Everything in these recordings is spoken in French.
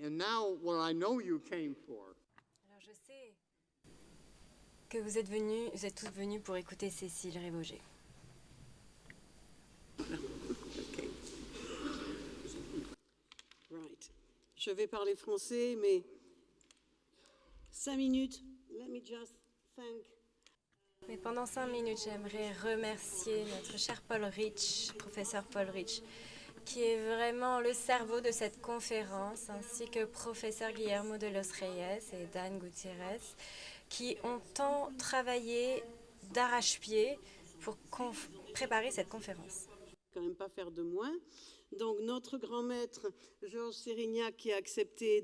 And now what I know you came for. Alors je sais que vous êtes tous venus pour écouter Cécile Révauger. Okay. Right. Je vais parler français, mais 5 minutes. Let me just thank. Mais pendant 5 minutes, j'aimerais remercier notre cher Paul Rich, professeur Paul Rich, qui est vraiment le cerveau de cette conférence, ainsi que professeur Guillermo de los Reyes et Dan Gutiérrez, qui ont tant travaillé d'arrache-pied pour préparer cette conférence. Quand même pas faire de moins. Donc notre grand maître Georges Sérignac qui a accepté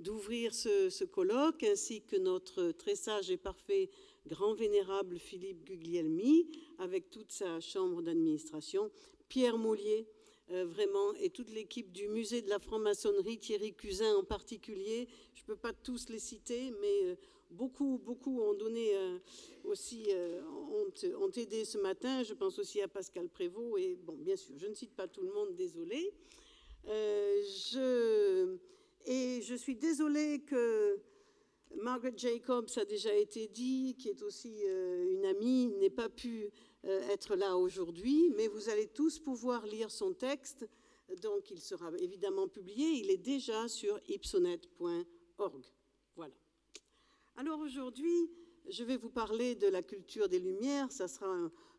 d'ouvrir ce colloque, ainsi que notre très sage et parfait grand vénérable Philippe Guglielmi, avec toute sa chambre d'administration, Pierre Mollier, vraiment, et toute l'équipe du musée de la franc-maçonnerie, Thierry Cusin en particulier. Je ne peux pas tous les citer, mais beaucoup ont donné aussi, ont aidé ce matin. Je pense aussi à Pascal Prévost. Et bon, bien sûr, je ne cite pas tout le monde, désolée. Je suis désolée que Margaret Jacobs a déjà été dit, qui est aussi une amie, n'ait pas pu être là aujourd'hui, mais vous allez tous pouvoir lire son texte, donc il sera évidemment publié, il est déjà sur ipsonet.org. Voilà. Alors aujourd'hui, je vais vous parler de la culture des Lumières, ça sera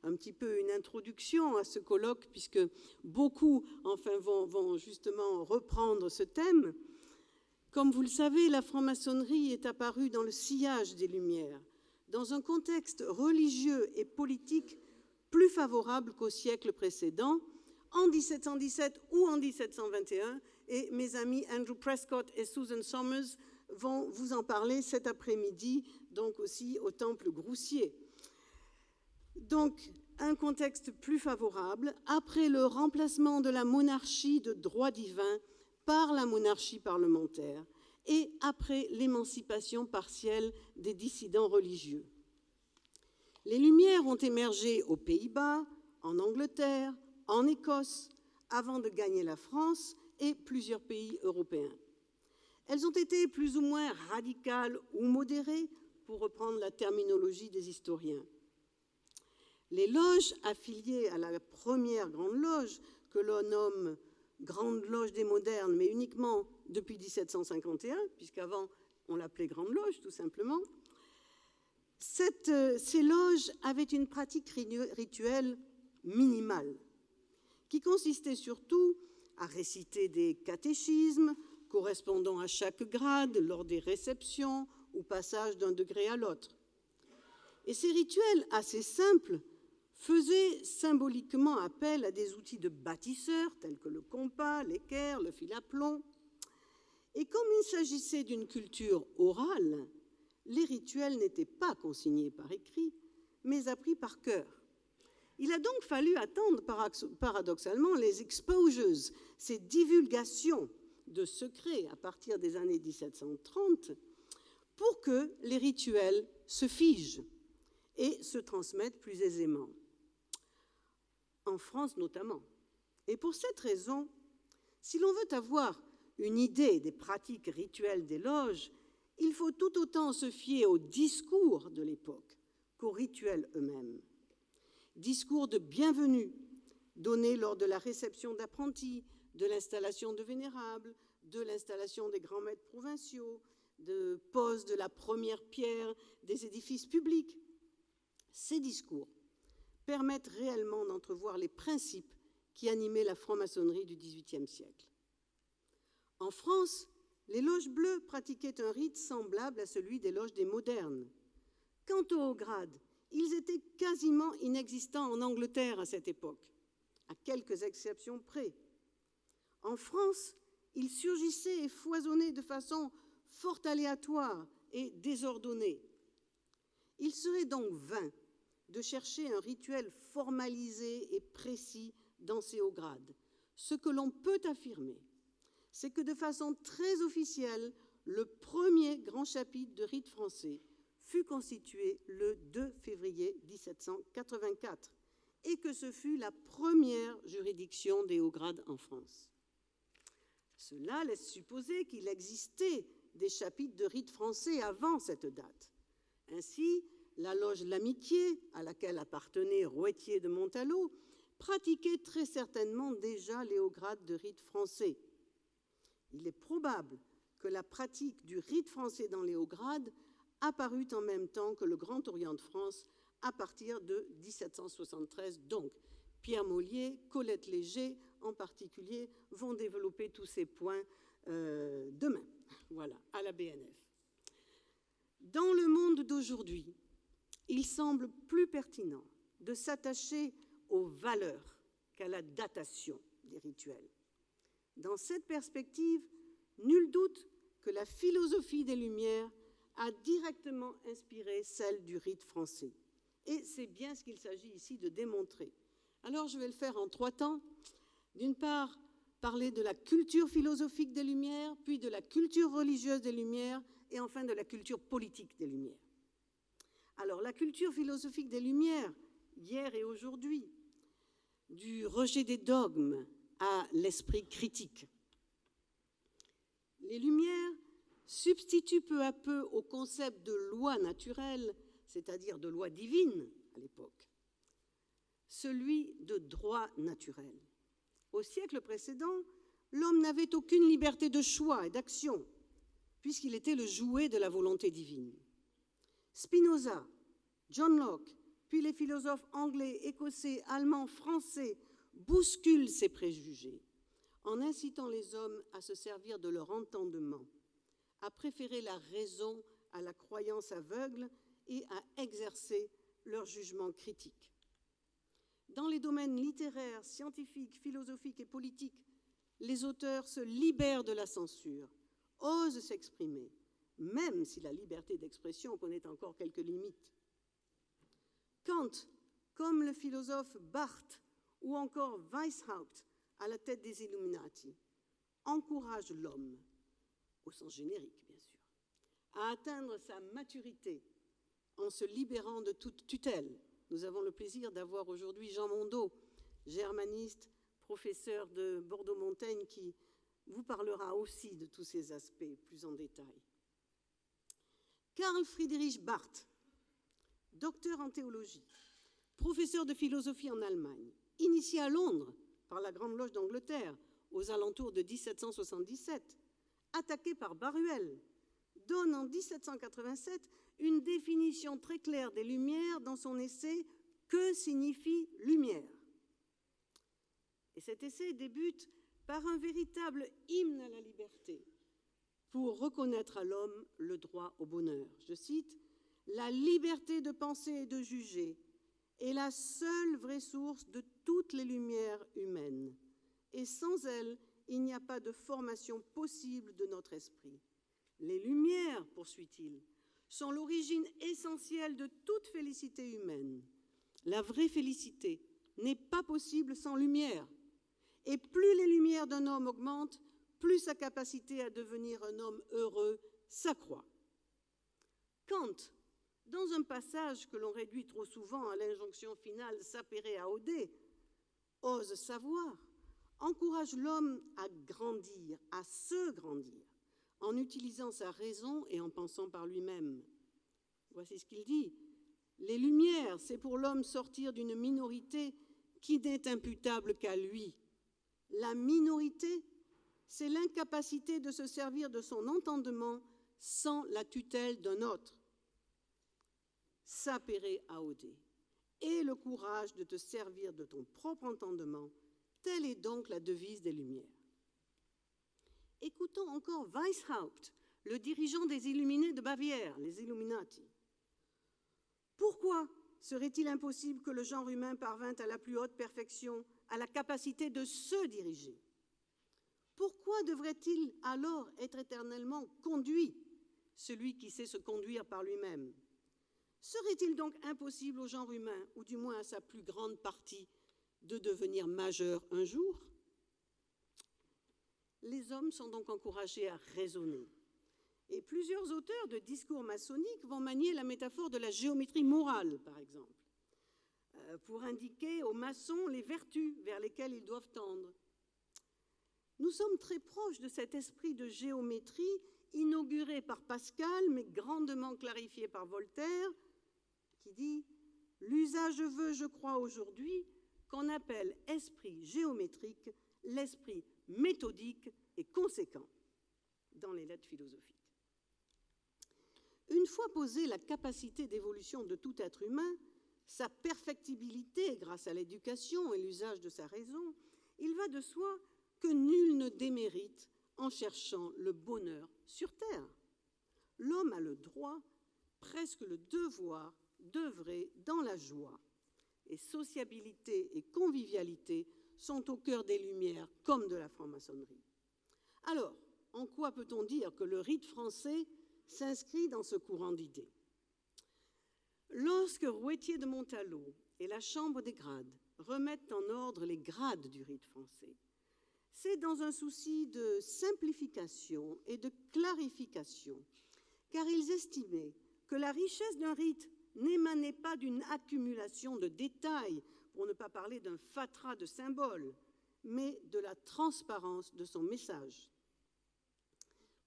un petit peu une introduction à ce colloque, puisque beaucoup enfin, vont justement reprendre ce thème. Comme vous le savez, la franc-maçonnerie est apparue dans le sillage des Lumières, dans un contexte religieux et politique plus favorable qu'au siècle précédent, en 1717 ou en 1721, et mes amis Andrew Prescott et Susan Somers vont vous en parler cet après-midi, donc aussi au Temple Groussier. Donc, un contexte plus favorable après le remplacement de la monarchie de droit divin par la monarchie parlementaire et après l'émancipation partielle des dissidents religieux. Les Lumières ont émergé aux Pays-Bas, en Angleterre, en Écosse, avant de gagner la France et plusieurs pays européens. Elles ont été plus ou moins radicales ou modérées, pour reprendre la terminologie des historiens. Les loges affiliées à la première grande loge, que l'on nomme Grande Loge des Modernes, mais uniquement depuis 1751, puisqu'avant on l'appelait Grande Loge tout simplement, ces loges avaient une pratique rituelle minimale, qui consistait surtout à réciter des catéchismes correspondant à chaque grade lors des réceptions ou passage d'un degré à l'autre. Et ces rituels assez simples faisaient symboliquement appel à des outils de bâtisseurs tels que le compas, l'équerre, le fil à plomb. Et comme il s'agissait d'une culture orale, les rituels n'étaient pas consignés par écrit, mais appris par cœur. Il a donc fallu attendre paradoxalement les exposures, ces divulgations de secrets à partir des années 1730, pour que les rituels se figent et se transmettent plus aisément. En France notamment. Et pour cette raison, si l'on veut avoir une idée des pratiques rituelles des loges, il faut tout autant se fier aux discours de l'époque qu'aux rituels eux-mêmes. Discours de bienvenue donnés lors de la réception d'apprentis, de l'installation de vénérables, de l'installation des grands maîtres provinciaux, de pose de la première pierre des édifices publics. Ces discours permettent réellement d'entrevoir les principes qui animaient la franc-maçonnerie du XVIIIe siècle. En France, les loges bleues pratiquaient un rite semblable à celui des loges des modernes. Quant aux hauts grades, ils étaient quasiment inexistants en Angleterre à cette époque, à quelques exceptions près. En France, ils surgissaient et foisonnaient de façon fort aléatoire et désordonnée. Il serait donc vain de chercher un rituel formalisé et précis dans ces hauts grades. Ce que l'on peut affirmer, c'est que de façon très officielle, le premier grand chapitre de rite français fut constitué le 2 février 1784 et que ce fut la première juridiction des hauts grades en France. Cela laisse supposer qu'il existait des chapitres de rite français avant cette date. Ainsi, la loge L'Amitié, à laquelle appartenait Rouetier de Montalot, pratiquait très certainement déjà les hauts grades de rite français. Il est probable que la pratique du rite français dans les hauts grades apparut en même temps que le Grand Orient de France à partir de 1773. Donc, Pierre Mollier, Colette Léger en particulier, vont développer tous ces points demain, voilà, à la BNF. Dans le monde d'aujourd'hui, il semble plus pertinent de s'attacher aux valeurs qu'à la datation des rituels. Dans cette perspective, nul doute que la philosophie des Lumières a directement inspiré celle du rite français. Et c'est bien ce qu'il s'agit ici de démontrer. Alors je vais le faire en 3 temps. D'une part, parler de la culture philosophique des Lumières, puis de la culture religieuse des Lumières, et enfin de la culture politique des Lumières. Alors, la culture philosophique des Lumières, hier et aujourd'hui, du rejet des dogmes à l'esprit critique. Les Lumières substituent peu à peu au concept de loi naturelle, c'est-à-dire de loi divine à l'époque, celui de droit naturel. Au siècle précédent, l'homme n'avait aucune liberté de choix et d'action, puisqu'il était le jouet de la volonté divine. Spinoza, John Locke, puis les philosophes anglais, écossais, allemands, français bousculent ces préjugés en incitant les hommes à se servir de leur entendement, à préférer la raison à la croyance aveugle et à exercer leur jugement critique. Dans les domaines littéraires, scientifiques, philosophiques et politiques, les auteurs se libèrent de la censure, osent s'exprimer, même si la liberté d'expression connaît encore quelques limites. Kant, comme le philosophe Barthes ou encore Weishaupt à la tête des Illuminati, encourage l'homme, au sens générique bien sûr, à atteindre sa maturité en se libérant de toute tutelle. Nous avons le plaisir d'avoir aujourd'hui Jean Mondeau, germaniste, professeur de Bordeaux-Montaigne, qui vous parlera aussi de tous ces aspects plus en détail. Karl Friedrich Barth, docteur en théologie, professeur de philosophie en Allemagne, initié à Londres par la Grande Loge d'Angleterre aux alentours de 1777, attaqué par Baruel, donne en 1787 une définition très claire des Lumières dans son essai « Que signifie lumière ?» Et cet essai débute par un véritable hymne à la liberté pour reconnaître à l'homme le droit au bonheur. Je cite, « La liberté de penser et de juger est la seule vraie source de toutes les lumières humaines, et sans elle, il n'y a pas de formation possible de notre esprit. Les lumières, poursuit-il, sont l'origine essentielle de toute félicité humaine. La vraie félicité n'est pas possible sans lumière. Et plus les lumières d'un homme augmentent, plus sa capacité à devenir un homme heureux s'accroît. » Kant, dans un passage que l'on réduit trop souvent à l'injonction finale « sapere aude », ose savoir, encourage l'homme à grandir, à se grandir, en utilisant sa raison et en pensant par lui-même. Voici ce qu'il dit. « Les Lumières, c'est pour l'homme sortir d'une minorité qui n'est imputable qu'à lui. La minorité, c'est l'incapacité de se servir de son entendement sans la tutelle d'un autre. Sapere aude. Et le courage de te servir de ton propre entendement, telle est donc la devise des Lumières. » Écoutons encore Weishaupt, le dirigeant des Illuminés de Bavière, les Illuminati. Pourquoi serait-il impossible que le genre humain parvint à la plus haute perfection, à la capacité de se diriger? Pourquoi devrait-il alors être éternellement conduit, celui qui sait se conduire par lui-même? Serait-il donc impossible au genre humain, ou du moins à sa plus grande partie, de devenir majeur un jour? Les hommes sont donc encouragés à raisonner. Et plusieurs auteurs de discours maçonniques vont manier la métaphore de la géométrie morale, par exemple, pour indiquer aux maçons les vertus vers lesquelles ils doivent tendre. Nous sommes très proches de cet esprit de géométrie inauguré par Pascal, mais grandement clarifié par Voltaire, qui dit « L'usage veut, je crois aujourd'hui, qu'on appelle esprit géométrique l'esprit méthodique et conséquent » dans les lettres philosophiques. Une fois posée la capacité d'évolution de tout être humain, sa perfectibilité grâce à l'éducation et l'usage de sa raison, il va de soi que nul ne démérite en cherchant le bonheur sur terre. L'homme a le droit, presque le devoir, d'œuvrer dans la joie. Et sociabilité et convivialité sont au cœur des Lumières comme de la franc-maçonnerie. Alors, en quoi peut-on dire que le rite français s'inscrit dans ce courant d'idées? Lorsque Rouetier de Montalot et la Chambre des grades remettent en ordre les grades du rite français, c'est dans un souci de simplification et de clarification, car ils estimaient que la richesse d'un rite n'émanait pas d'une accumulation de détails, pour ne pas parler d'un fatras de symboles, mais de la transparence de son message.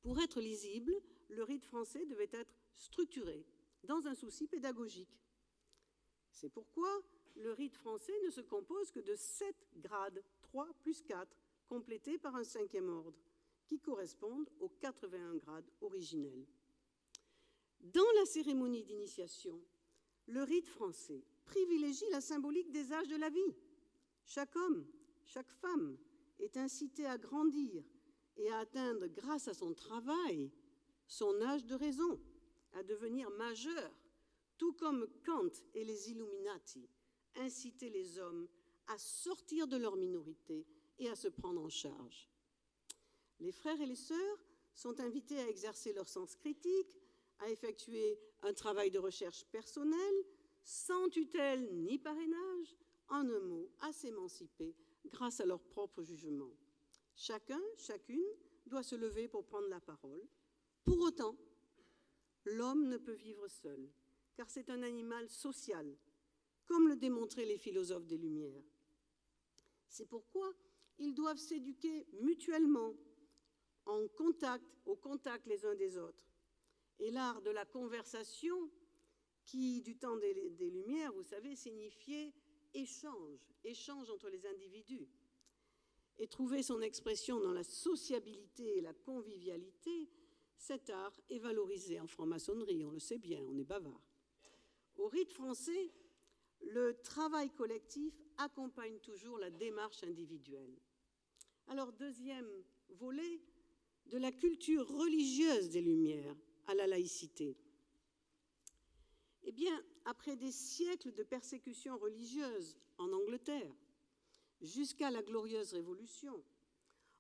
Pour être lisible, le rite français devait être structuré dans un souci pédagogique. C'est pourquoi le rite français ne se compose que de 7 grades, 3 plus 4, complétés par un 5e ordre, qui correspondent aux 81 grades originels. Dans la cérémonie d'initiation, le rite français privilégie la symbolique des âges de la vie. Chaque homme, chaque femme est incité à grandir et à atteindre, grâce à son travail, son âge de raison, à devenir majeur, tout comme Kant et les Illuminati incitaient les hommes à sortir de leur minorité et à se prendre en charge. Les frères et les sœurs sont invités à exercer leur sens critique, à effectuer un travail de recherche personnel, sans tutelle ni parrainage, en un mot, à s'émanciper grâce à leur propre jugement. Chacun, chacune doit se lever pour prendre la parole. Pour autant, l'homme ne peut vivre seul, car c'est un animal social, comme le démontraient les philosophes des Lumières. C'est pourquoi ils doivent s'éduquer mutuellement, au contact les uns des autres. Et l'art de la conversation, qui, du temps des Lumières, vous savez, signifiait échange entre les individus, et trouver son expression dans la sociabilité et la convivialité, cet art est valorisé en franc-maçonnerie, on le sait bien, on est bavard. Au rite français, le travail collectif accompagne toujours la démarche individuelle. Alors, deuxième volet, de la culture religieuse des Lumières à la laïcité. Eh bien, après des siècles de persécutions religieuses en Angleterre, jusqu'à la Glorieuse Révolution,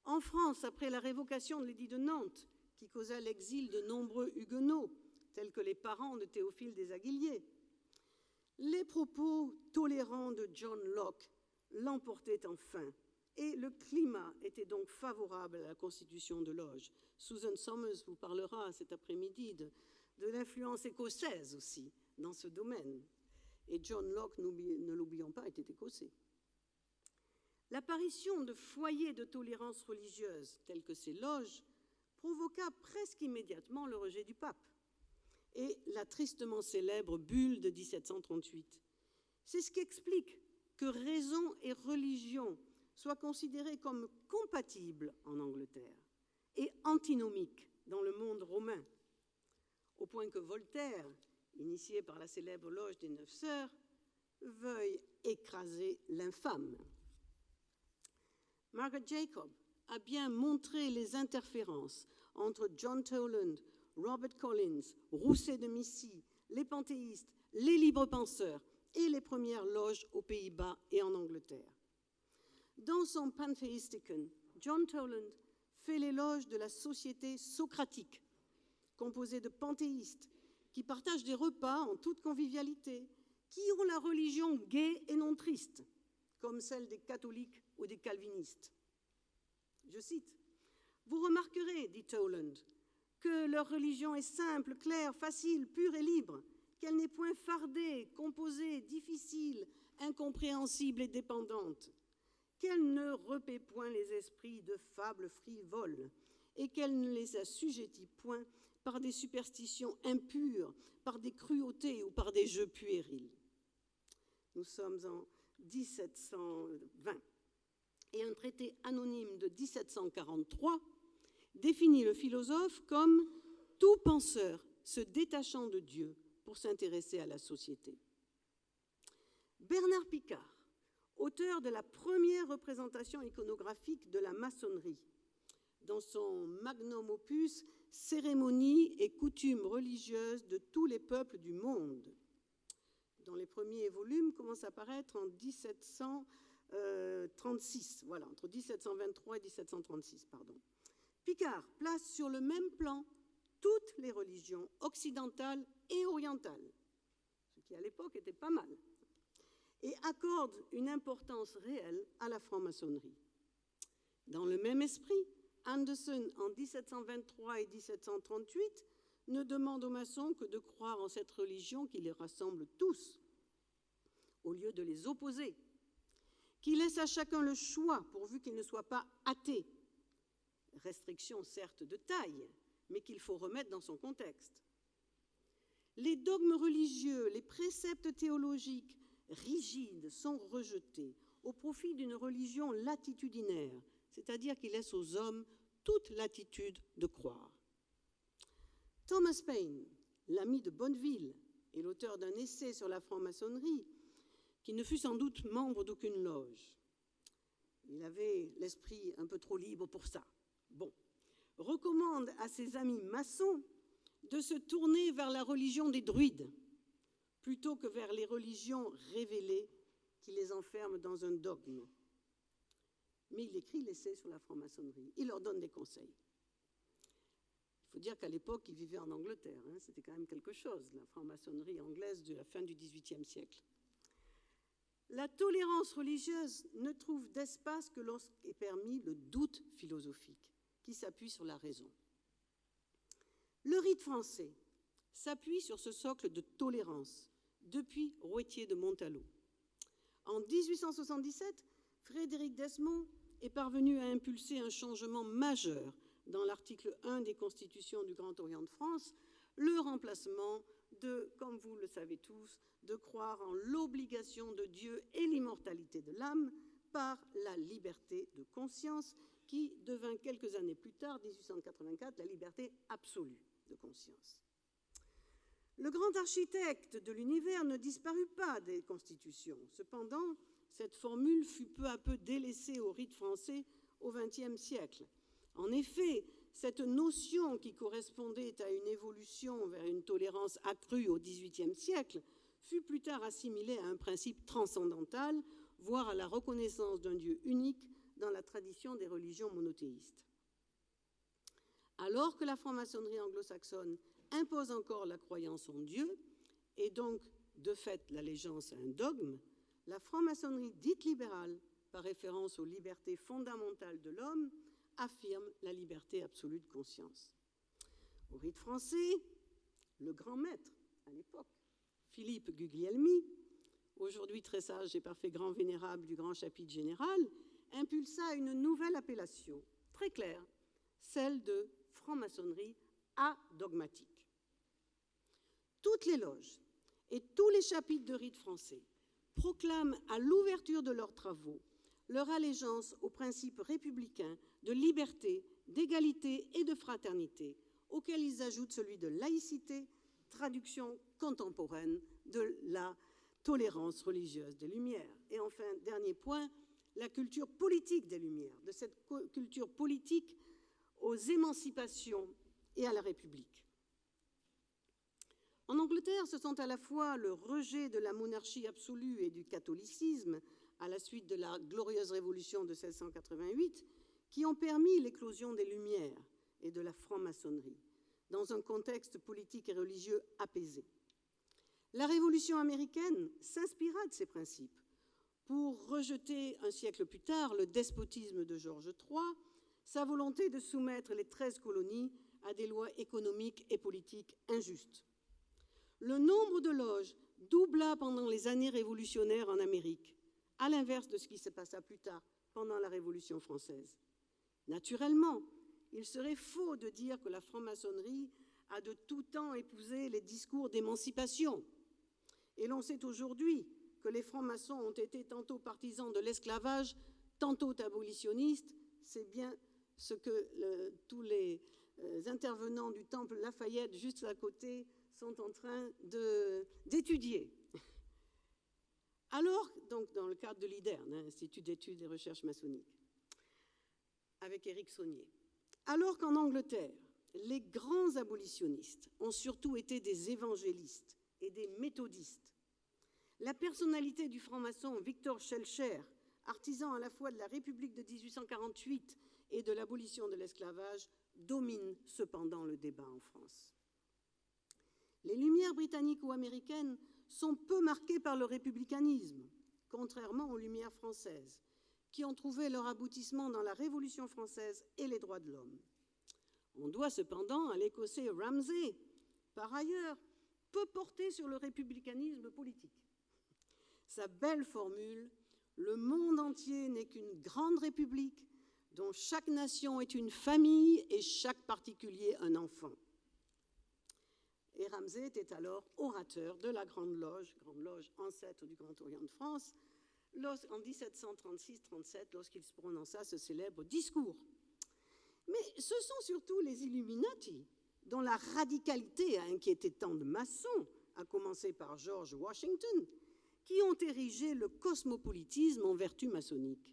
en France, après la révocation de l'édit de Nantes, qui causa l'exil de nombreux huguenots, tels que les parents de Théophile des Aguiliers, les propos tolérants de John Locke l'emportaient enfin, et le climat était donc favorable à la constitution de loges. Susan Somers vous parlera cet après-midi de l'influence écossaise aussi dans ce domaine. Et John Locke, ne l'oublions pas, était écossais. L'apparition de foyers de tolérance religieuse, tels que ces loges, provoqua presque immédiatement le rejet du pape et la tristement célèbre bulle de 1738. C'est ce qui explique que raison et religion soient considérées comme compatibles en Angleterre et antinomiques dans le monde romain, au point que Voltaire, initié par la célèbre loge des 9 sœurs, veuille écraser l'infâme. Margaret Jacob a bien montré les interférences entre John Toland, Robert Collins, Rousset de Missy, les panthéistes, les libres penseurs et les premières loges aux Pays-Bas et en Angleterre. Dans son Pantheisticon, John Toland fait l'éloge de la société socratique, composée de panthéistes qui partagent des repas en toute convivialité, qui ont la religion gaie et non triste, comme celle des catholiques ou des calvinistes. Je cite, « Vous remarquerez, dit Toland, que leur religion est simple, claire, facile, pure et libre, qu'elle n'est point fardée, composée, difficile, incompréhensible et dépendante, qu'elle ne repaît point les esprits de fables frivoles, et qu'elle ne les assujettit point par des superstitions impures, par des cruautés ou par des jeux puérils. Nous sommes en 1720, et un traité anonyme de 1743 définit le philosophe comme tout penseur se détachant de Dieu pour s'intéresser à la société. Bernard Picard, auteur de la première représentation iconographique de la maçonnerie, dans son magnum opus « Cérémonies et coutumes religieuses de tous les peuples du monde », dont les premiers volumes commencent à paraître en 1736, voilà, entre 1723 et 1736, pardon. Picard place sur le même plan toutes les religions occidentales et orientales, ce qui à l'époque était pas mal, et accorde une importance réelle à la franc-maçonnerie. Dans le même esprit, Anderson, en 1723 et 1738, ne demande aux maçons que de croire en cette religion qui les rassemble tous, au lieu de les opposer, qui laisse à chacun le choix pourvu qu'il ne soit pas athée. Restriction certes de taille, mais qu'il faut remettre dans son contexte. Les dogmes religieux, les préceptes théologiques rigides sont rejetés au profit d'une religion latitudinaire, c'est-à-dire qui laisse aux hommes toute latitude de croire. Thomas Paine, l'ami de Bonneville et l'auteur d'un essai sur la franc-maçonnerie, qui ne fut sans doute membre d'aucune loge. Il avait l'esprit un peu trop libre pour ça. Bon, recommande à ses amis maçons de se tourner vers la religion des druides, plutôt que vers les religions révélées qui les enferment dans un dogme. Mais il écrit l'essai sur la franc-maçonnerie. Il leur donne des conseils. Il faut dire qu'à l'époque, il vivait en Angleterre. C'était quand même quelque chose, la franc-maçonnerie anglaise de la fin du XVIIIe siècle. La tolérance religieuse ne trouve d'espace que lorsqu'est permis le doute philosophique, qui s'appuie sur la raison. Le rite français s'appuie sur ce socle de tolérance depuis Rouetier de Montalot. En 1877, Frédéric Desmond est parvenu à impulser un changement majeur dans l'article 1 des constitutions du Grand Orient de France, le remplacement de, comme vous le savez tous, de croire en l'obligation de Dieu et l'immortalité de l'âme par la liberté de conscience qui devint quelques années plus tard, 1884, la liberté absolue de conscience. Le grand architecte de l'univers ne disparut pas des constitutions. Cependant, cette formule fut peu à peu délaissée au rite français au XXe siècle. En effet, cette notion qui correspondait à une évolution vers une tolérance accrue au XVIIIe siècle fut plus tard assimilée à un principe transcendantal, voire à la reconnaissance d'un Dieu unique dans la tradition des religions monothéistes. Alors que la franc-maçonnerie anglo-saxonne impose encore la croyance en Dieu, et donc, de fait, l'allégeance à un dogme, la franc-maçonnerie dite libérale, par référence aux libertés fondamentales de l'homme, affirme la liberté absolue de conscience. Au rite français, le grand maître, à l'époque, Philippe Guglielmi, aujourd'hui très sage et parfait grand vénérable du grand chapitre général, impulsa une nouvelle appellation, très claire, celle de franc-maçonnerie adogmatique. Toutes les loges et tous les chapitres de rite français proclament à l'ouverture de leurs travaux leur allégeance aux principes républicains de liberté, d'égalité et de fraternité, auxquels ils ajoutent celui de laïcité, traduction contemporaine de la tolérance religieuse des Lumières. Et enfin, dernier point, la culture politique des Lumières, de cette culture politique aux émancipations et à la République. En Angleterre, ce sont à la fois le rejet de la monarchie absolue et du catholicisme à la suite de la glorieuse révolution de 1688 qui ont permis l'éclosion des Lumières et de la franc-maçonnerie dans un contexte politique et religieux apaisé. La Révolution américaine s'inspira de ces principes pour rejeter un siècle plus tard le despotisme de George III, sa volonté de soumettre les 13 colonies à des lois économiques et politiques injustes. Le nombre de loges doubla pendant les années révolutionnaires en Amérique, à l'inverse de ce qui se passa plus tard pendant la Révolution française. Naturellement, il serait faux de dire que la franc-maçonnerie a de tout temps épousé les discours d'émancipation. Et l'on sait aujourd'hui que les francs-maçons ont été tantôt partisans de l'esclavage, tantôt abolitionnistes. C'est bien ce que tous les intervenants du temple Lafayette, juste à côté, sont en train d'étudier. Alors, donc, dans le cadre de l'IDERN, Institut d'études et recherches maçonniques, avec Éric Saunier. Alors qu'en Angleterre, les grands abolitionnistes ont surtout été des évangélistes et des méthodistes, la personnalité du franc-maçon Victor Schœlcher, artisan à la fois de la République de 1848 et de l'abolition de l'esclavage, domine cependant le débat en France. Les Lumières britanniques ou américaines sont peu marquées par le républicanisme, contrairement aux Lumières françaises, qui ont trouvé leur aboutissement dans la Révolution française et les droits de l'homme. On doit cependant à l'Écossais Ramsay, par ailleurs, peu porté sur le républicanisme politique. Sa belle formule « Le monde entier n'est qu'une grande république dont chaque nation est une famille et chaque particulier un enfant ». Et Ramsay était alors orateur de la Grande Loge ancêtre du Grand Orient de France, en 1736-37, lorsqu'il prononça ce célèbre discours. Mais ce sont surtout les Illuminati, dont la radicalité a inquiété tant de maçons, à commencer par George Washington, qui ont érigé le cosmopolitisme en vertu maçonnique.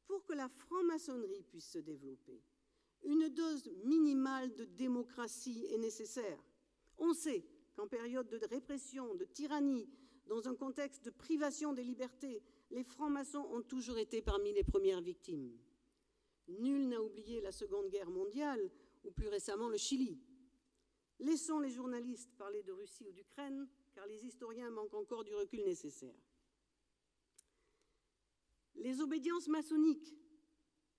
Pour que la franc-maçonnerie puisse se développer, une dose minimale de démocratie est nécessaire. On sait qu'en période de répression, de tyrannie, dans un contexte de privation des libertés, les francs-maçons ont toujours été parmi les premières victimes. Nul n'a oublié la Seconde Guerre mondiale, ou plus récemment le Chili. Laissons les journalistes parler de Russie ou d'Ukraine, car les historiens manquent encore du recul nécessaire. Les obédiences maçonniques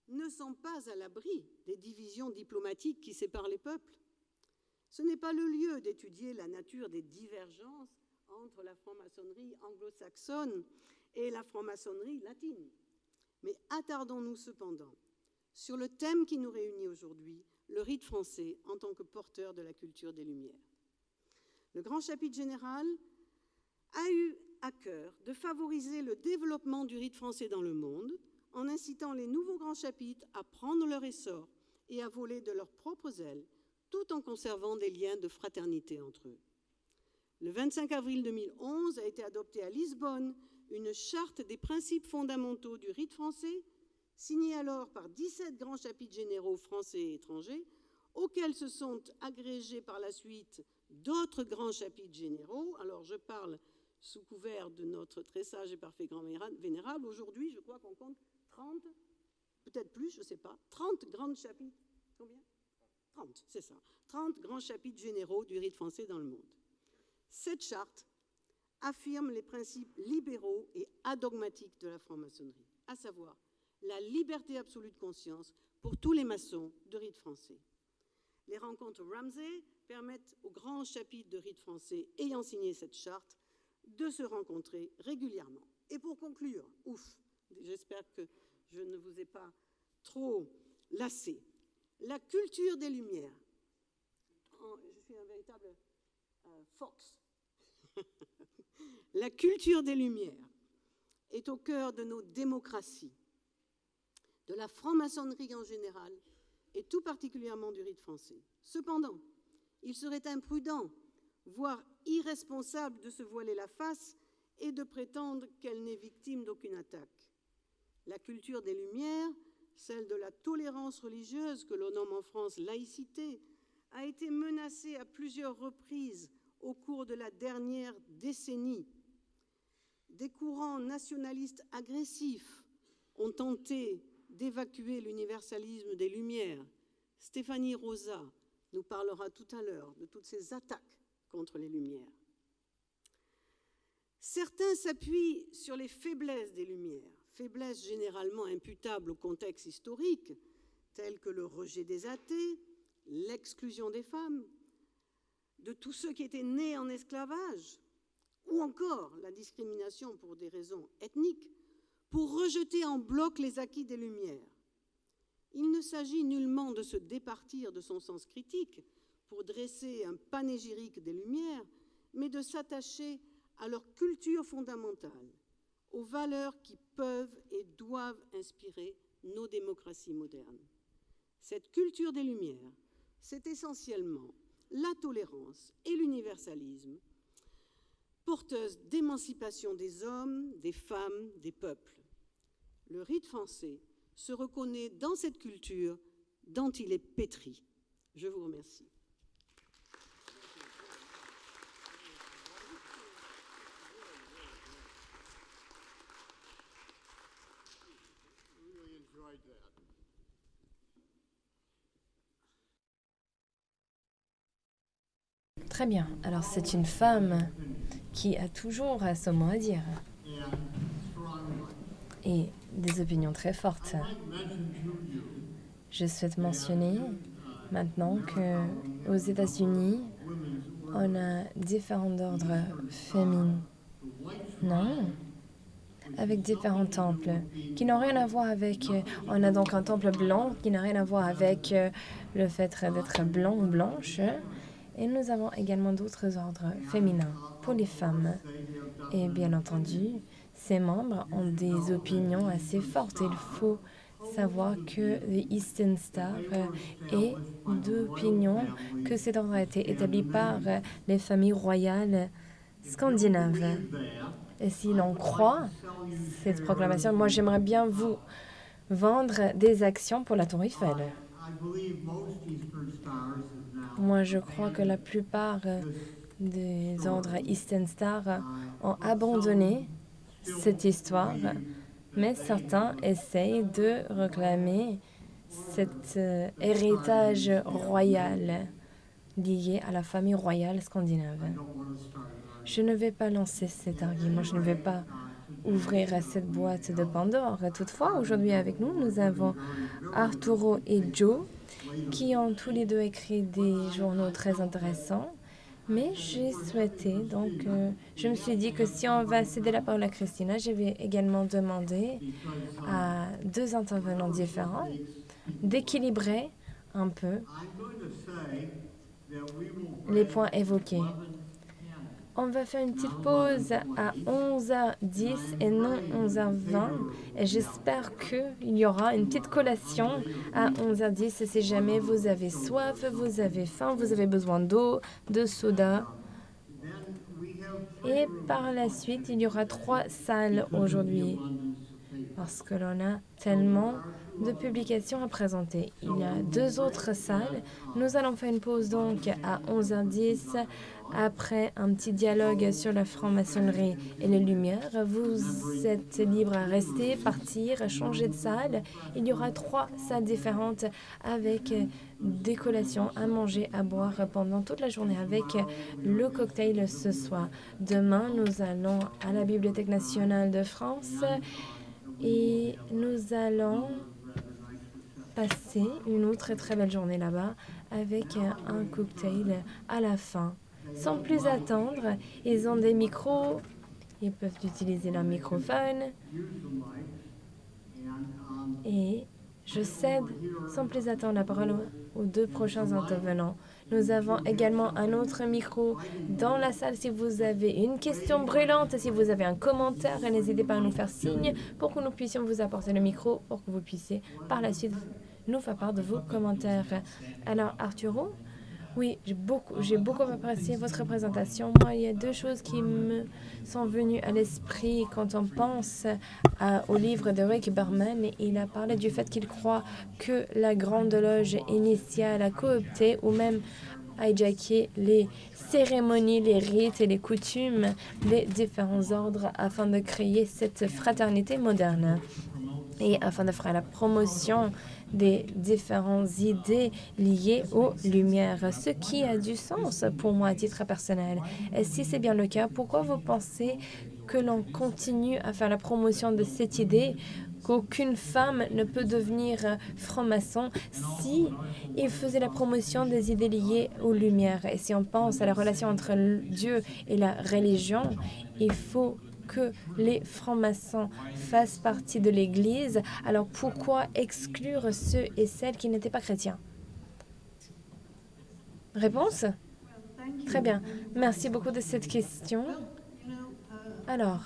ne sont pas à l'abri des divisions diplomatiques qui séparent les peuples. Ce n'est pas le lieu d'étudier la nature des divergences entre la franc-maçonnerie anglo-saxonne et la franc-maçonnerie latine. Mais attardons-nous cependant sur le thème qui nous réunit aujourd'hui, le rite français en tant que porteur de la culture des Lumières. Le grand chapitre général a eu à cœur de favoriser le développement du rite français dans le monde en incitant les nouveaux grands chapitres à prendre leur essor et à voler de leurs propres ailes, tout en conservant des liens de fraternité entre eux. Le 25 avril 2011 a été adoptée à Lisbonne une charte des principes fondamentaux du rite français, signée alors par 17 grands chapitres généraux français et étrangers, auxquels se sont agrégés par la suite d'autres grands chapitres généraux. Alors je parle sous couvert de notre très sage et parfait grand vénérable. Aujourd'hui, je crois qu'on compte 30, peut-être plus, je ne sais pas, 30 grands chapitres. Combien ? 30, c'est ça. 30 grands chapitres généraux du rite français dans le monde. Cette charte affirme les principes libéraux et adogmatiques de la franc-maçonnerie, à savoir la liberté absolue de conscience pour tous les maçons de rite français. Les rencontres Ramsay permettent aux grands chapitres de rite français ayant signé cette charte de se rencontrer régulièrement. Et pour conclure, j'espère que je ne vous ai pas trop lassé, la culture des Lumières. Je suis un véritable fox. La culture des Lumières est au cœur de nos démocraties, de la franc-maçonnerie en général et tout particulièrement du rite français. Cependant, il serait imprudent, voire irresponsable de se voiler la face et de prétendre qu'elle n'est victime d'aucune attaque. La culture des Lumières, celle de la tolérance religieuse que l'on nomme en France laïcité, a été menacée à plusieurs reprises au cours de la dernière décennie. Des courants nationalistes agressifs ont tenté d'évacuer l'universalisme des Lumières. Stéphanie Rosa nous parlera tout à l'heure de toutes ces attaques contre les Lumières. Certains s'appuient sur les faiblesses des Lumières, faiblesses généralement imputables au contexte historique, telles que le rejet des athées, l'exclusion des femmes, de tous ceux qui étaient nés en esclavage, ou encore la discrimination pour des raisons ethniques, pour rejeter en bloc les acquis des Lumières. Il ne s'agit nullement de se départir de son sens critique pour dresser un panégyrique des Lumières, mais de s'attacher à leur culture fondamentale, aux valeurs qui peuvent et doivent inspirer nos démocraties modernes. Cette culture des Lumières, c'est essentiellement la tolérance et l'universalisme, porteuse d'émancipation des hommes, des femmes, des peuples. Le rite français se reconnaît dans cette culture dont il est pétri. Je vous remercie. Très bien. Alors, c'est une femme qui a toujours son mot à dire et des opinions très fortes. Je souhaite mentionner maintenant qu'aux États-Unis, on a différents ordres féminins avec différents temples qui n'ont rien à voir avec... On a donc un temple blanc qui n'a rien à voir avec le fait d'être blanc ou blanche. Et nous avons également d'autres ordres féminins pour les femmes. Et bien entendu, ces membres ont des opinions assez fortes. Il faut savoir que le Eastern Star est d'opinion que cet ordre a été établi par les familles royales scandinaves. Et si l'on croit cette proclamation, moi j'aimerais bien vous vendre des actions pour la Tour Eiffel. Moi, je crois que la plupart des ordres Eastern Star ont abandonné cette histoire, mais certains essayent de réclamer cet héritage royal lié à la famille royale scandinave. Je ne vais pas lancer cet argument, je ne vais pas ouvrir cette boîte de Pandore. Toutefois, aujourd'hui avec nous, nous avons Arturo et Joe, qui ont tous les deux écrit des journaux très intéressants. Mais j'ai souhaité, donc, je me suis dit que si on va céder la parole à Christina, je vais également demander à deux intervenants différents d'équilibrer un peu les points évoqués. On va faire une petite pause à 11h10 et non 11h20. Et j'espère qu'il y aura une petite collation à 11h10. Si jamais vous avez soif, vous avez faim, vous avez besoin d'eau, de soda. Et par la suite, il y aura 3 salles aujourd'hui. Parce que l'on a tellement de publications à présenter. Il y a 2 autres salles. Nous allons faire une pause donc à 11h10. Après un petit dialogue sur la franc-maçonnerie et les Lumières, vous êtes libre à rester, partir, changer de salle. Il y aura 3 salles différentes avec des collations à manger, à boire pendant toute la journée avec le cocktail ce soir. Demain, nous allons à la Bibliothèque nationale de France et nous allons passer une autre très belle journée là-bas avec un cocktail à la fin. Sans plus attendre, ils ont des micros, ils peuvent utiliser leur microphone. Et je cède sans plus attendre la parole aux 2 prochains intervenants. Nous avons également un autre micro dans la salle. Si vous avez une question brûlante, si vous avez un commentaire, n'hésitez pas à nous faire signe pour que nous puissions vous apporter le micro, pour que vous puissiez par la suite nous faire part de vos commentaires. Alors, Arturo? Oui, j'ai beaucoup apprécié votre présentation. Moi, il y a 2 choses qui me sont venues à l'esprit quand on pense au livre de Rick Berman. Il a parlé du fait qu'il croit que la Grande Loge initiale a coopté ou même hijacké les cérémonies, les rites et les coutumes des différents ordres afin de créer cette fraternité moderne et afin de faire la promotion des différentes idées liées aux Lumières, ce qui a du sens pour moi à titre personnel. Et si c'est bien le cas, pourquoi vous pensez que l'on continue à faire la promotion de cette idée qu'aucune femme ne peut devenir franc-maçon si il faisait la promotion des idées liées aux Lumières? Et si on pense à la relation entre Dieu et la religion, il faut que les francs-maçons fassent partie de l'Église, alors pourquoi exclure ceux et celles qui n'étaient pas chrétiens? Réponse? Très bien. Merci beaucoup de cette question. Alors,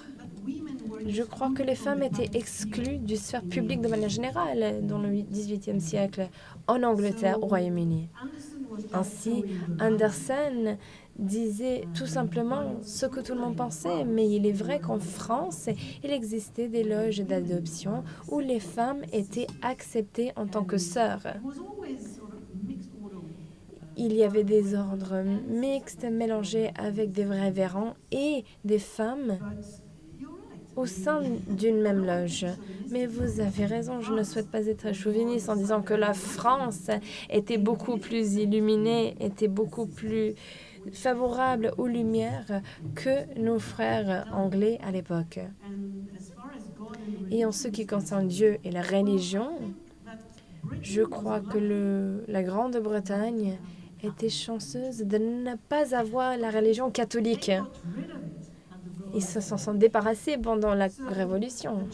je crois que les femmes étaient exclues du sphère public de manière générale dans le XVIIIe siècle en Angleterre, au Royaume-Uni. Ainsi, Anderson disait tout simplement ce que tout le monde pensait, mais il est vrai qu'en France, il existait des loges d'adoption où les femmes étaient acceptées en tant que sœurs. Il y avait des ordres mixtes mélangés avec des vrais révérends et des femmes au sein d'une même loge. Mais vous avez raison, je ne souhaite pas être chauviniste en disant que la France était beaucoup plus illuminée, était beaucoup plus favorable aux Lumières que nos frères anglais à l'époque. Et en ce qui concerne Dieu et la religion, je crois que la Grande-Bretagne était chanceuse de ne pas avoir la religion catholique. Ils se sont débarrassés pendant la Révolution.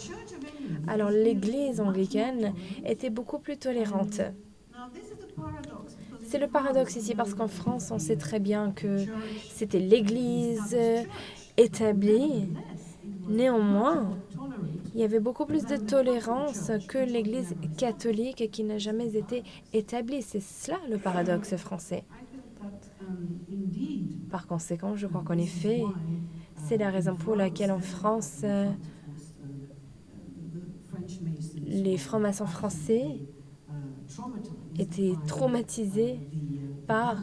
Alors l'Église anglicane était beaucoup plus tolérante. C'est le paradoxe ici, parce qu'en France, on sait très bien que c'était l'Église établie. Néanmoins, il y avait beaucoup plus de tolérance que l'Église catholique qui n'a jamais été établie. C'est cela le paradoxe français. Par conséquent, je crois qu'en effet, c'est la raison pour laquelle en France, les francs-maçons français étaient traumatisés par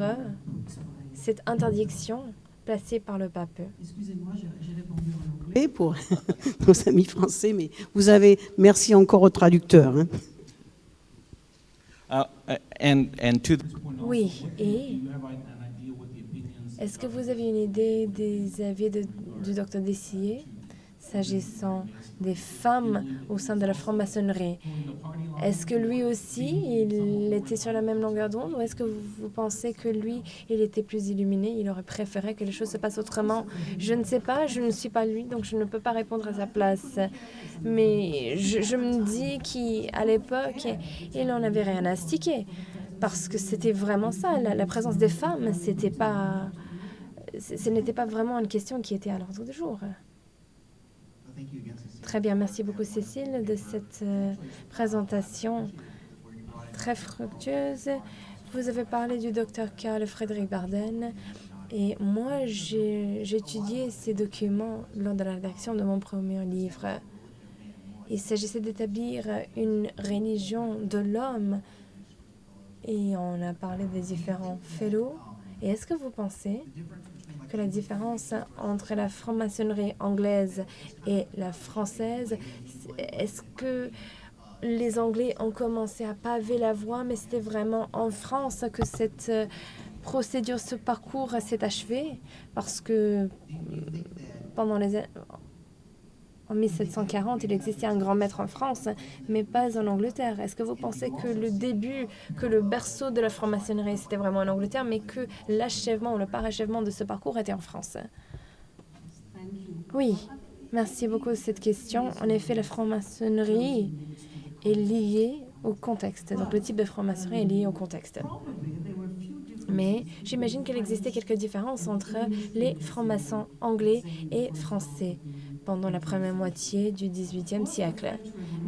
cette interdiction placée par le pape. Excusez-moi, j'ai répondu en anglais pour nos amis français, mais vous avez... Merci encore au traducteur. Oui, et est-ce que vous avez une idée des avis du docteur Dessier s'agissant des femmes au sein de la franc-maçonnerie? Est-ce que lui aussi, il était sur la même longueur d'onde, ou est-ce que vous pensez que lui, il était plus illuminé, il aurait préféré que les choses se passent autrement? Je ne sais pas, je ne suis pas lui, donc je ne peux pas répondre à sa place. Mais je me dis qu'à l'époque, il n'en avait rien à sticker, parce que c'était vraiment ça, la présence des femmes, ce n'était pas vraiment une question qui était à l'ordre du jour. Très bien, merci beaucoup Cécile de cette présentation très fructueuse. Vous avez parlé du docteur Karl Frédéric Barden et moi j'ai étudié ces documents lors de la rédaction de mon premier livre. Il s'agissait d'établir une religion de l'homme et on a parlé des différents fellows. Et est-ce que vous pensez que la différence entre la franc-maçonnerie anglaise et la française, est-ce que les Anglais ont commencé à paver la voie, mais c'était vraiment en France que cette procédure, ce parcours s'est achevé? Parce que en 1740, il existait un grand maître en France, mais pas en Angleterre. Est-ce que vous pensez que le début, que le berceau de la franc-maçonnerie, c'était vraiment en Angleterre, mais que l'achèvement ou le parachèvement de ce parcours était en France? Oui, merci beaucoup de cette question. En effet, la franc-maçonnerie est liée au contexte. Donc, le type de franc-maçonnerie est lié au contexte. Mais j'imagine qu'il existait quelques différences entre les francs-maçons anglais et français pendant la première moitié du XVIIIe siècle.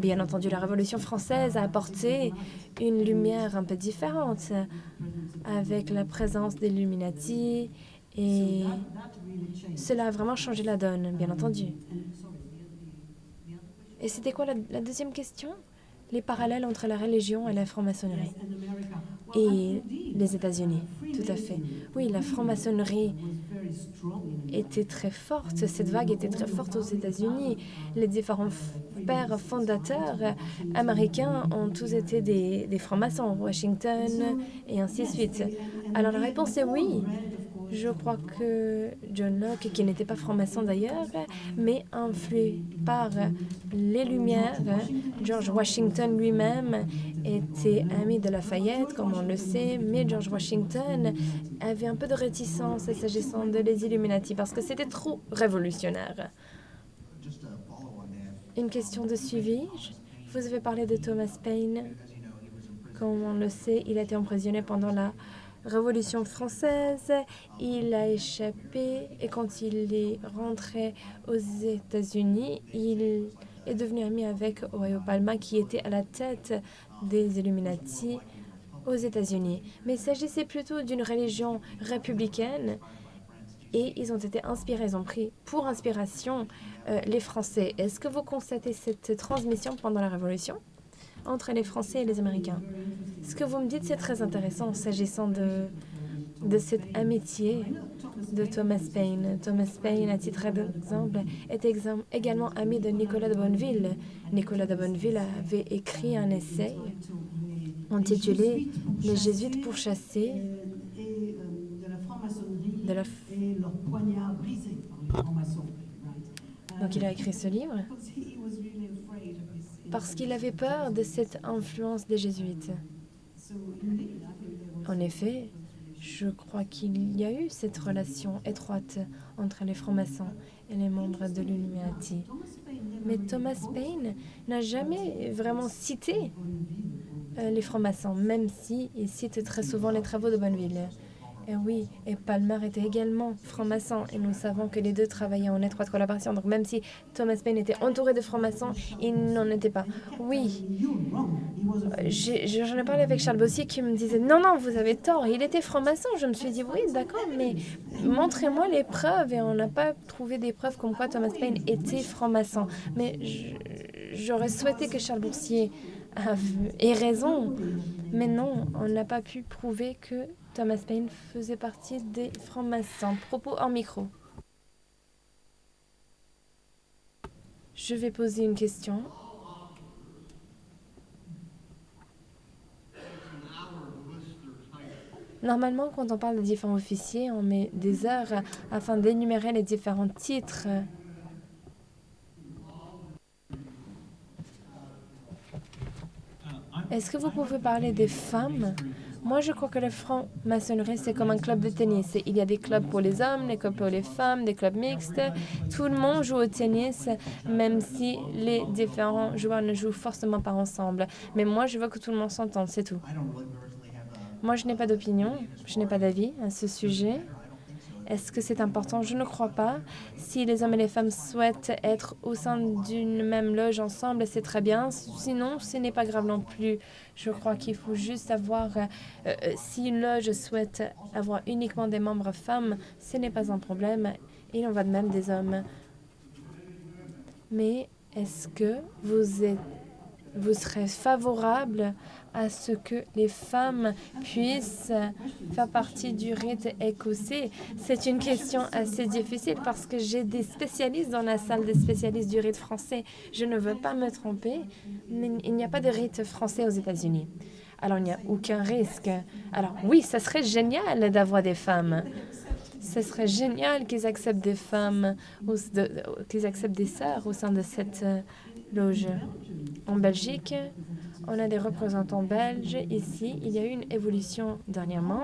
Bien entendu, la Révolution française a apporté une lumière un peu différente avec la présence des Illuminati et cela a vraiment changé la donne, bien entendu. Et c'était quoi la deuxième question? Les parallèles entre la religion et la franc-maçonnerie. Et les États-Unis, tout à fait. Oui, la franc-maçonnerie était très forte, cette vague était très forte aux États-Unis. Les différents pères fondateurs américains ont tous été des francs-maçons, Washington et ainsi de suite. Alors la réponse est oui. Je crois que John Locke, qui n'était pas franc-maçon d'ailleurs, mais influé par les Lumières, George Washington lui-même était ami de Lafayette, comme on le sait, mais George Washington avait un peu de réticence s'agissant de les Illuminati, parce que c'était trop révolutionnaire. Une question de suivi. Vous avez parlé de Thomas Paine. Comme on le sait, il a été emprisonné pendant la Révolution française. Il a échappé et quand il est rentré aux États-Unis, il est devenu ami avec Ohio Palma, qui était à la tête des Illuminati aux États-Unis. Mais il s'agissait plutôt d'une religion républicaine et ils ont été inspirés, ils ont pris pour inspiration les Français. Est-ce que vous constatez cette transmission pendant la Révolution entre les Français et les Américains? Ce que vous me dites, c'est très intéressant s'agissant de cette amitié de Thomas Paine. Thomas Paine, à titre d'exemple, était également ami de Nicolas de Bonneville. Nicolas de Bonneville avait écrit un essai intitulé « Les Jésuites pourchassés » de la... Donc il a écrit ce livre parce qu'il avait peur de cette influence des jésuites. En effet, je crois qu'il y a eu cette relation étroite entre les francs-maçons et les membres de l'Illuminati. Mais Thomas Paine n'a jamais vraiment cité les francs-maçons, même s'il cite très souvent les travaux de Bonneville. Et oui, et Palmer était également franc-maçon, et nous savons que les deux travaillaient en étroite collaboration. Donc même si Thomas Paine était entouré de francs-maçons, il n'en était pas. Oui, j'en ai parlé avec Charles Bossier qui me disait « Non, non, vous avez tort, il était franc-maçon ». Je me suis dit « Oui, d'accord, mais montrez-moi les preuves ». Et on n'a pas trouvé des preuves comme quoi Thomas Paine était franc-maçon. Mais j'aurais souhaité que Charles Bossier ait raison. Mais non, on n'a pas pu prouver que Thomas Paine faisait partie des francs-maçons. Propos en micro. Je vais poser une question. Normalement, quand on parle de différents officiers, on met des heures afin d'énumérer les différents titres. Est-ce que vous pouvez parler des femmes? Moi, je crois que la franc-maçonnerie, c'est comme un club de tennis. Il y a des clubs pour les hommes, des clubs pour les femmes, des clubs mixtes. Tout le monde joue au tennis, même si les différents joueurs ne jouent forcément pas ensemble. Mais moi, je veux que tout le monde s'entende, c'est tout. Moi, je n'ai pas d'opinion, je n'ai pas d'avis à ce sujet. Est-ce que c'est important? Je ne crois pas. Si les hommes et les femmes souhaitent être au sein d'une même loge ensemble, c'est très bien. Sinon, ce n'est pas grave non plus. Je crois qu'il faut juste avoir... si une loge souhaite avoir uniquement des membres femmes, ce n'est pas un problème. Il en va de même des hommes. Mais est-ce que vous serez favorable à ce que les femmes puissent faire partie du rite écossais? C'est une question assez difficile parce que j'ai des spécialistes dans la salle des spécialistes du rite français. Je ne veux pas me tromper, mais il n'y a pas de rite français aux États-Unis. Alors, il n'y a aucun risque. Alors, oui, ça serait génial d'avoir des femmes. Ce serait génial qu'ils acceptent des femmes, qu'ils acceptent des sœurs au sein de cette loge. En Belgique, on a des représentants belges. Ici, il y a eu une évolution dernièrement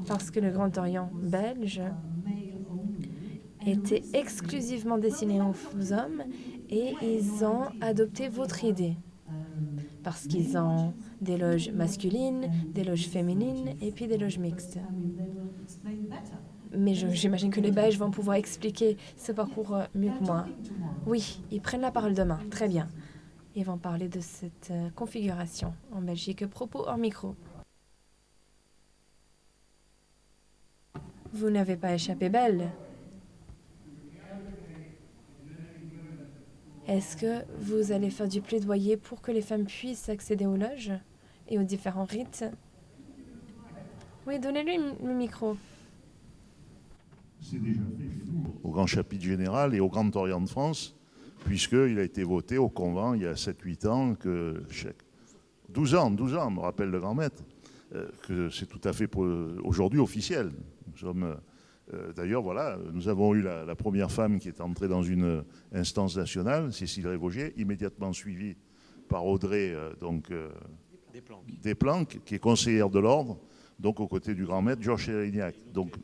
parce que le Grand Orient belge était exclusivement destiné aux hommes et ils ont adopté votre idée parce qu'ils ont des loges masculines, des loges féminines et puis des loges mixtes. Mais j'imagine que les Belges vont pouvoir expliquer ce parcours mieux que moi. Oui, ils prennent la parole demain. Très bien. Ils vont parler de cette configuration en Belgique. Propos hors micro. Vous n'avez pas échappé belle. Est-ce que vous allez faire du plaidoyer pour que les femmes puissent accéder aux loges et aux différents rites? Oui, donnez-lui le micro. C'est déjà fait chez nous, au Grand Chapitre Général et au Grand Orient de France, puisqu'il a été voté au convent il y a 7-8 ans, que 12 ans, me rappelle le grand maître, que c'est tout à fait aujourd'hui officiel. Nous sommes, d'ailleurs, voilà, nous avons eu la première femme qui est entrée dans une instance nationale, Cécile Révogier, immédiatement suivie par Audrey Desplanques, qui est conseillère de l'ordre, donc aux côtés du grand maître Georges Chérignac. Donc,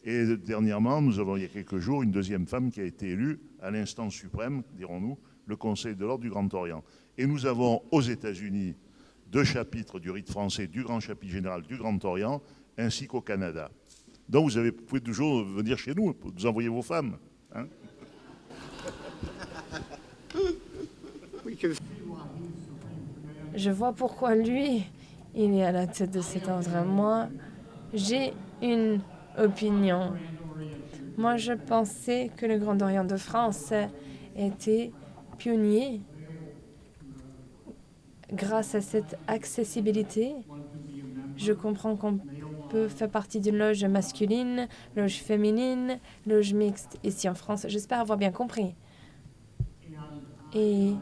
et dernièrement, nous avons, il y a quelques jours, une deuxième femme qui a été élue à l'instance suprême, dirons-nous, le Conseil de l'Ordre du Grand Orient. Et nous avons aux États-Unis 2 chapitres du rite français du Grand Chapitre Général du Grand Orient, ainsi qu'au Canada. Donc vous pouvez toujours venir chez nous, vous envoyer vos femmes. Hein. Je vois pourquoi lui, il est à la tête de cet ordre. Moi, j'ai une opinion. Moi, je pensais que le Grand Orient de France était pionnier grâce à cette accessibilité. Je comprends qu'on peut faire partie d'une loge masculine, loge féminine, loge mixte ici en France. J'espère avoir bien compris. Et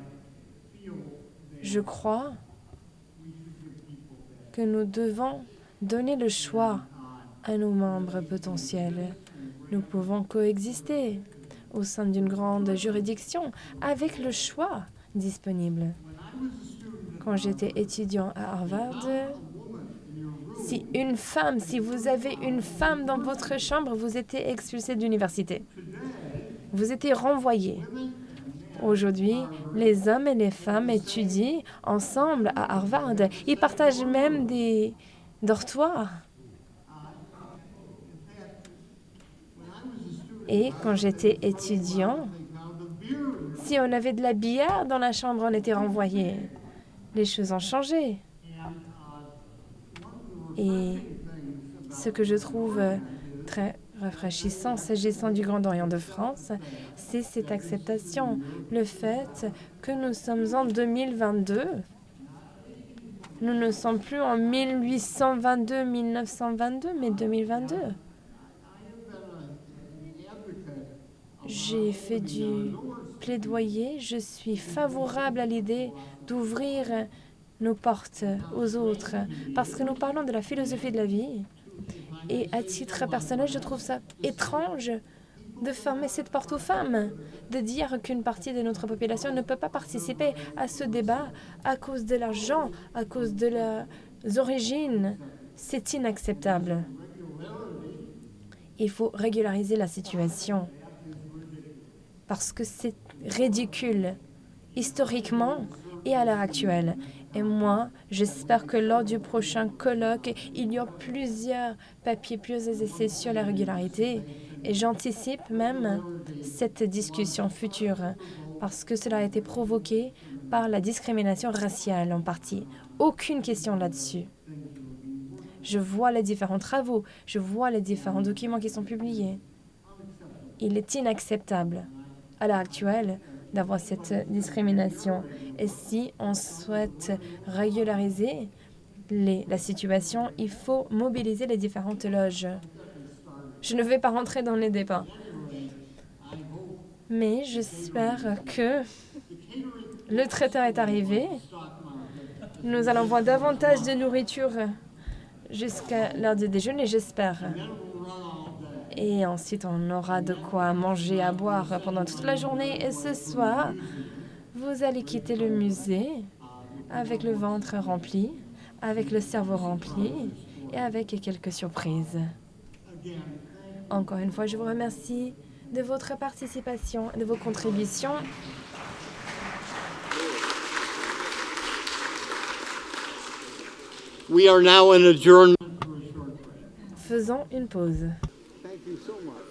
je crois que nous devons donner le choix à nos membres potentiels. Nous pouvons coexister au sein d'une grande juridiction avec le choix disponible. Quand j'étais étudiant à Harvard, si vous avez une femme dans votre chambre, vous étiez expulsé de l'université. Vous étiez renvoyé. Aujourd'hui, les hommes et les femmes étudient ensemble à Harvard. Ils partagent même des dortoirs. Et quand j'étais étudiant, si on avait de la bière dans la chambre, on était renvoyé. Les choses ont changé. Et ce que je trouve très rafraîchissant s'agissant du Grand Orient de France, c'est cette acceptation, le fait que nous sommes en 2022. Nous ne sommes plus en 1822, 1922, mais 2022. J'ai fait du plaidoyer. Je suis favorable à l'idée d'ouvrir nos portes aux autres parce que nous parlons de la philosophie de la vie. Et à titre personnel, je trouve ça étrange de fermer cette porte aux femmes, de dire qu'une partie de notre population ne peut pas participer à ce débat à cause de l'argent, à cause de leurs origines. C'est inacceptable. Il faut régulariser la situation parce que c'est ridicule, historiquement et à l'heure actuelle. Et moi, j'espère que lors du prochain colloque, il y aura plusieurs papiers, plusieurs essais sur la régularité. Et j'anticipe même cette discussion future parce que cela a été provoqué par la discrimination raciale en partie. Aucune question là-dessus. Je vois les différents travaux, je vois les différents documents qui sont publiés. Il est inacceptable à l'heure actuelle d'avoir cette discrimination. Et si on souhaite régulariser la situation, il faut mobiliser les différentes loges. Je ne vais pas rentrer dans les débats. Mais j'espère que le traiteur est arrivé. Nous allons voir davantage de nourriture jusqu'à l'heure du déjeuner, j'espère. Et ensuite, on aura de quoi manger, à boire pendant toute la journée. Et ce soir, vous allez quitter le musée avec le ventre rempli, avec le cerveau rempli et avec quelques surprises. Encore une fois, je vous remercie de votre participation et de vos contributions. We are now in adjournment. Faisons une pause. Thank you so much.